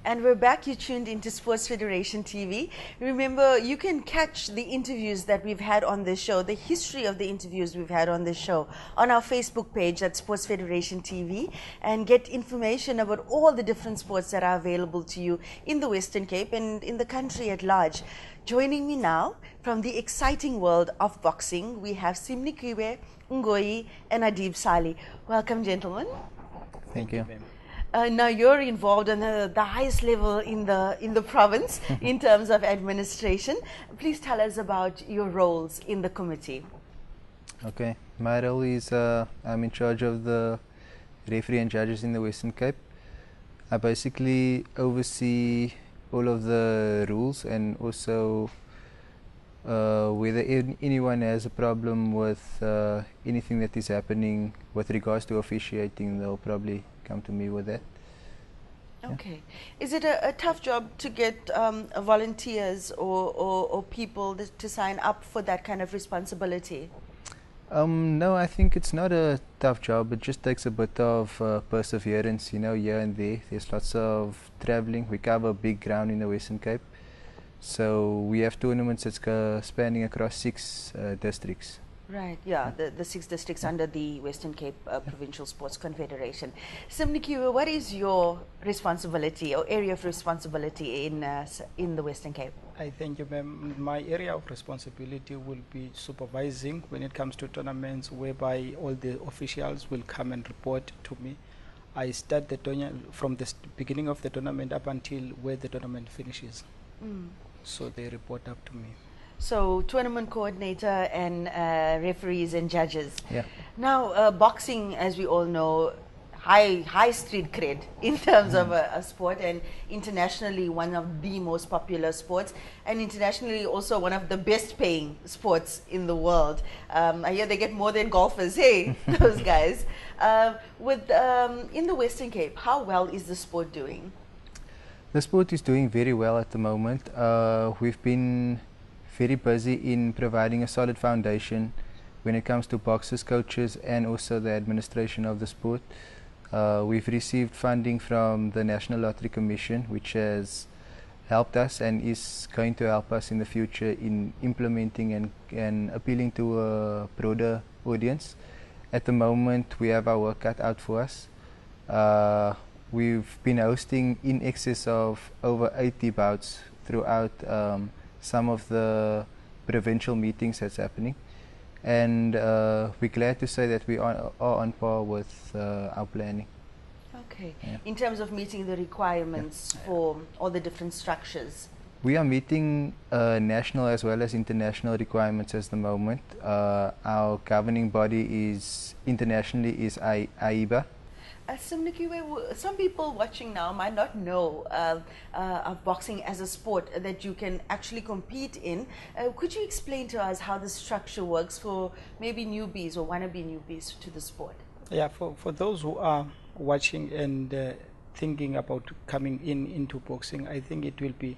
And we're back. You tuned into Sports Federation TV. Remember, you can catch the interviews that we've had on this show, the history of the interviews we've had on this show, on our Facebook page at Sports Federation TV, and get information about all the different sports that are available to you in the Western Cape and in the country at large. Joining me now from the exciting world of boxing, we have Simnikiwe, Ngoyi, and Adib Salie. Welcome, gentlemen. Thank you. Now you're involved on the highest level in the province in terms of administration. Please tell us about your roles in the committee. Okay, my role is I'm in charge of the referee and judges in the Western Cape. I basically oversee all of the rules and also whether anyone has a problem with anything that is happening with regards to officiating, they'll probably come to me with that. Okay. Yeah. Is it a tough job to get volunteers or people to sign up for that kind of responsibility? No, I think it's not a tough job. It just takes a bit of perseverance, you know, here and there. There's lots of traveling. We cover a big ground in the Western Cape. So we have tournaments that's spanning across 6 districts. Right, yeah, the 6 districts under the Western Cape Provincial Sports Confederation. Simnikiwe, what is your responsibility or area of responsibility in the Western Cape? I thank you, ma'am. My area of responsibility will be supervising when it comes to tournaments, whereby all the officials will come and report to me. I start the tournament from the beginning of the tournament up until where the tournament finishes. So they report up to me. So tournament coordinator and referees and judges. Yeah. Now boxing, as we all know, high street cred in terms of a sport, and internationally one of the most popular sports, and internationally also one of the best paying sports in the world. I hear they get more than golfers. Hey, those guys. In the Western Cape, how well is the sport doing? The sport is doing very well at the moment. We've been very busy in providing a solid foundation when it comes to boxers, coaches, and also the administration of the sport. We've received funding from the National Lottery Commission, which has helped us and is going to help us in the future in implementing and appealing to a broader audience. At the moment, we have our work cut out for us. We've been hosting in excess of over 80 bouts throughout some of the provincial meetings that's happening, and we're glad to say that we are on par with our planning. Okay. Yeah. In terms of meeting the requirements for all the different structures? We are meeting national as well as international requirements at the moment. Our governing body is internationally is AIBA. Simnikiwe, some people watching now might not know of boxing as a sport that you can actually compete in. Could you explain to us how the structure works for maybe newbies or wannabe newbies to the sport? Yeah, for those who are watching and thinking about coming into boxing, I think it will be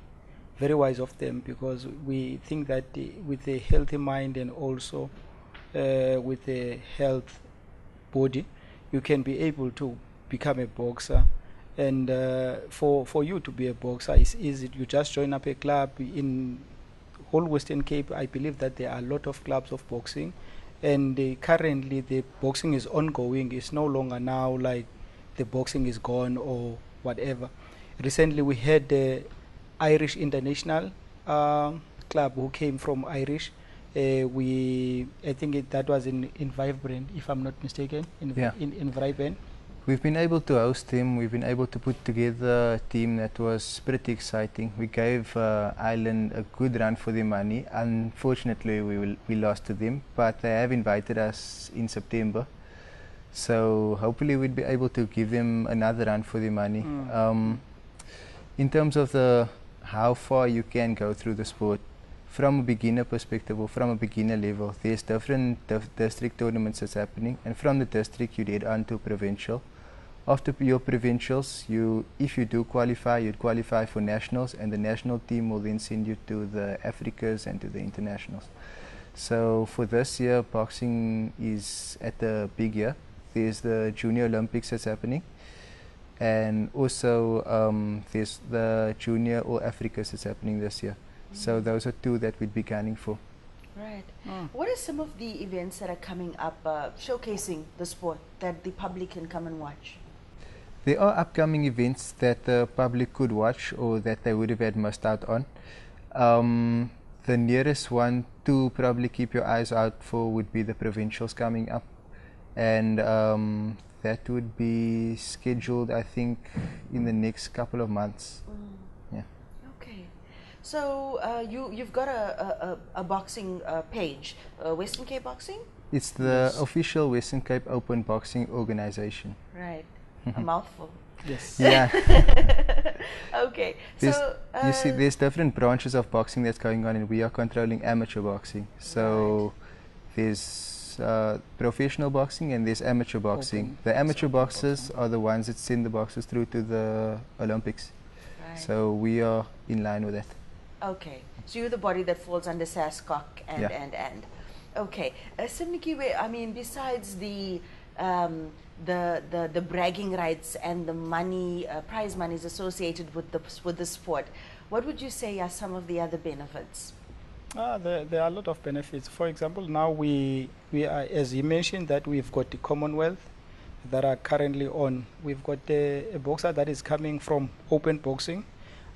very wise of them, because we think that with a healthy mind and also with a health body, you can be able to become a boxer. And for you to be a boxer is easy. You just join up a club in whole Western Cape. I believe that there are a lot of clubs of boxing, and currently the boxing is ongoing. It's no longer now like the boxing is gone or whatever. Recently we had the Irish International club who came from Irish. I think that was in Vibrant, if I'm not mistaken, in Vibrant. We've been able to host him. We've been able to put together a team that was pretty exciting. We gave Ireland a good run for their money. Unfortunately, we lost to them, but they have invited us in September. So hopefully we'll be able to give them another run for their money. In terms of how far you can go through the sport, from a beginner perspective or from a beginner level, there's different district tournaments that's happening, and from the district you head on to provincial. After your provincials, if you do qualify, you'd qualify for nationals, and the national team will then send you to the Africas and to the internationals. So for this year, boxing is at the big year. There's the Junior Olympics that's happening, and also there's the Junior All Africas that's happening this year. So those are two that we'd be gunning for. Right. What are some of the events that are coming up showcasing the sport that the public can come and watch? There are upcoming events that the public could watch or that they would have had missed out on. The nearest one to probably keep your eyes out for would be the provincials coming up, and that would be scheduled, I think, in the next couple of months. Yeah. Okay. So you've got a boxing page, Western Cape Boxing? It's the official Western Cape Open Boxing Organization. Right. A mouthful. Yes. Yeah. Okay. There's, So you see, there's different branches of boxing that's going on, and we are controlling amateur boxing. So there's professional boxing and there's amateur boxing. Open. The amateur boxers are the ones that send the boxers through to the Olympics. Right. So we are in line with that. Okay. So you're the body that falls under SASCOC and Yeah. and. Okay. Simnikiwe, I mean, besides the bragging rights and the money, prize monies associated with the sport, what would you say are some of the other benefits? There are a lot of benefits. For example, now we are, as you mentioned, that we've got the Commonwealth that are currently on. We've got a boxer that is coming from open boxing.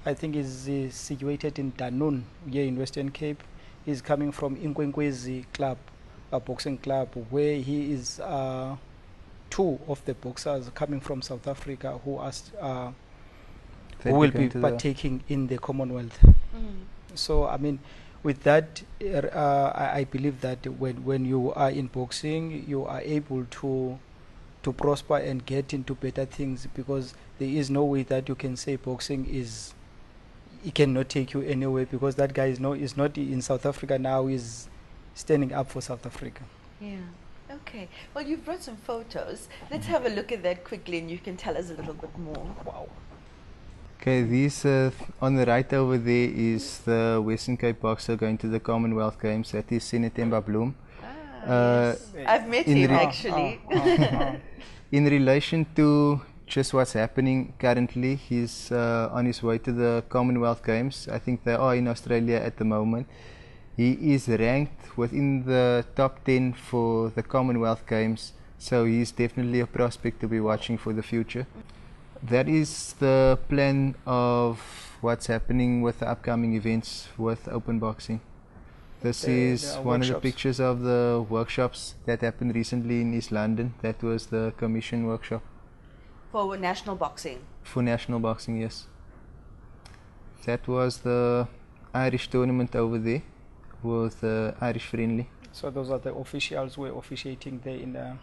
I think is situated in Danun, here in Western Cape. He's coming from Inkwenkwezi Club, a boxing club, where he is two of the boxers coming from South Africa who will be partaking in the Commonwealth. So, I mean, with that, I believe that when you are in boxing, you are able to prosper and get into better things, because there is no way that you can say boxing it cannot take you anywhere, because that guy is not in South Africa now, is standing up for South Africa. Yeah. Okay. Well, you've brought some photos. Let's have a look at that quickly, and you can tell us a little bit more. Wow. Okay, these on the right over there is the Western Cape boxer going to the Commonwealth Games. That is Senatemba Bloom. Yes. I've met him actually. In relation to just what's happening currently, he's on his way to the Commonwealth Games. I think they are in Australia at the moment. He is ranked within the top 10 for the Commonwealth Games, so he's definitely a prospect to be watching for the future. That is the plan of what's happening with the upcoming events with open boxing. This is one of the pictures of the workshops that happened recently in East London. That was the commission workshop. For national boxing? For national boxing, yes. That was the Irish tournament over there with the Irish Friendly. So those are the officials who were officiating there in the...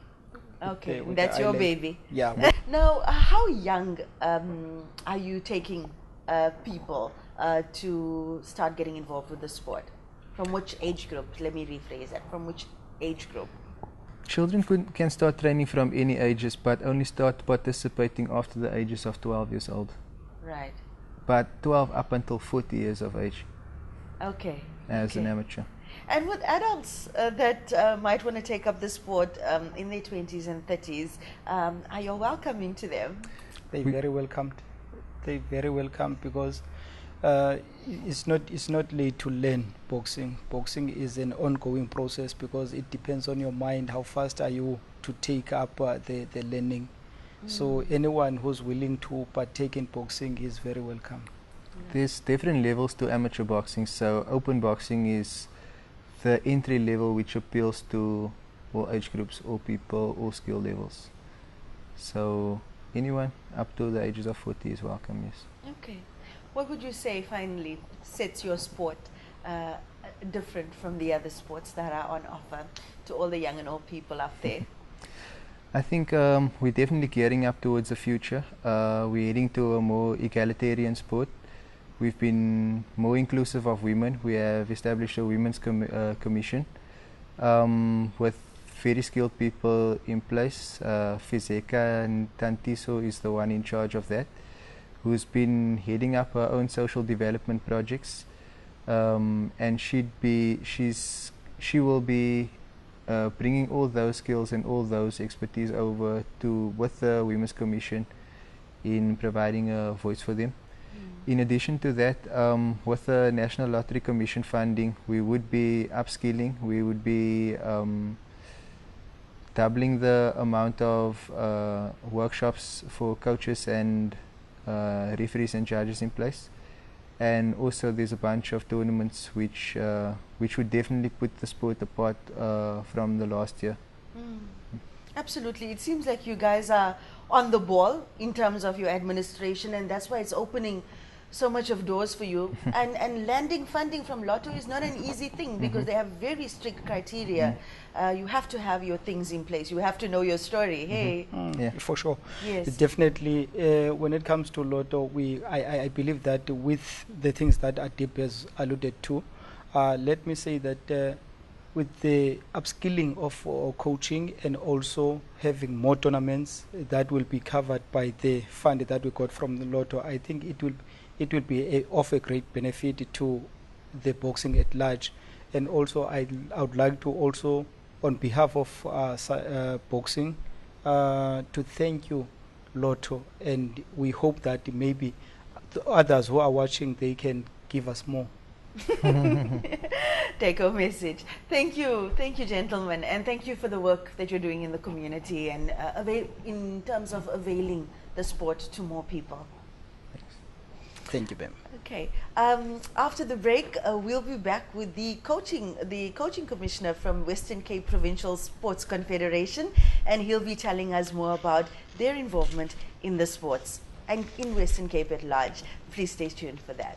Okay, that's your baby. Yeah. Now, how young are you taking people to start getting involved with the sport? From which age group? Let me rephrase that. From which age group? Children can start training from any ages, but only start participating after the ages of 12 years old. Right. But 12 up until 40 years of age. Okay. As an amateur. And with adults that might want to take up the sport in their 20s and 30s, are you welcoming to them? They're very welcomed. They're very welcome, because it's not late to learn boxing. Boxing is an ongoing process, because it depends on your mind. How fast are you to take up the learning? So anyone who's willing to partake in boxing is very welcome. There's different levels to amateur boxing. So open boxing is the entry level, which appeals to all age groups, all people, all skill levels. So anyone up to the ages of 40 is welcome, yes. Okay. What would you say finally sets your sport different from the other sports that are on offer to all the young and old people out there? I think we're definitely gearing up towards the future. We're heading to a more egalitarian sport. We've been more inclusive of women. We have established a women's commission with very skilled people in place. Fizeka Tantiso is the one in charge of that, who's been heading up her own social development projects, and she will be bringing all those skills and all those expertise over with the Women's Commission in providing a voice for them. In addition to that, with the National Lottery Commission funding, we would be upskilling, we would be doubling the amount of workshops for coaches and referees and judges in place. And also there's a bunch of tournaments which would definitely put the sport apart from the last year. Absolutely. It seems like you guys are on the ball in terms of your administration, and that's why it's opening so much of doors for you. And landing funding from Lotto is not an easy thing, because they have very strict criteria. You have to have your things in place. You have to know your story. Hey. Yeah, for sure. Yes. Definitely. When it comes to Lotto, I believe that with the things that Adib has alluded to, let me say that with the upskilling of coaching and also having more tournaments that will be covered by the fund that we got from the Lotto, I think it will be of a great benefit to the boxing at large. And also I would like to also, on behalf of boxing, to thank you, Lotto, and we hope that maybe the others who are watching, they can give us more. Take home message. Thank you, gentlemen, and thank you for the work that you're doing in the community and in terms of availing the sport to more people. Thank you, Bam. Okay. After the break, we'll be back with the coaching commissioner from Western Cape Provincial Sports Confederation, and he'll be telling us more about their involvement in the sports and in Western Cape at large. Please stay tuned for that.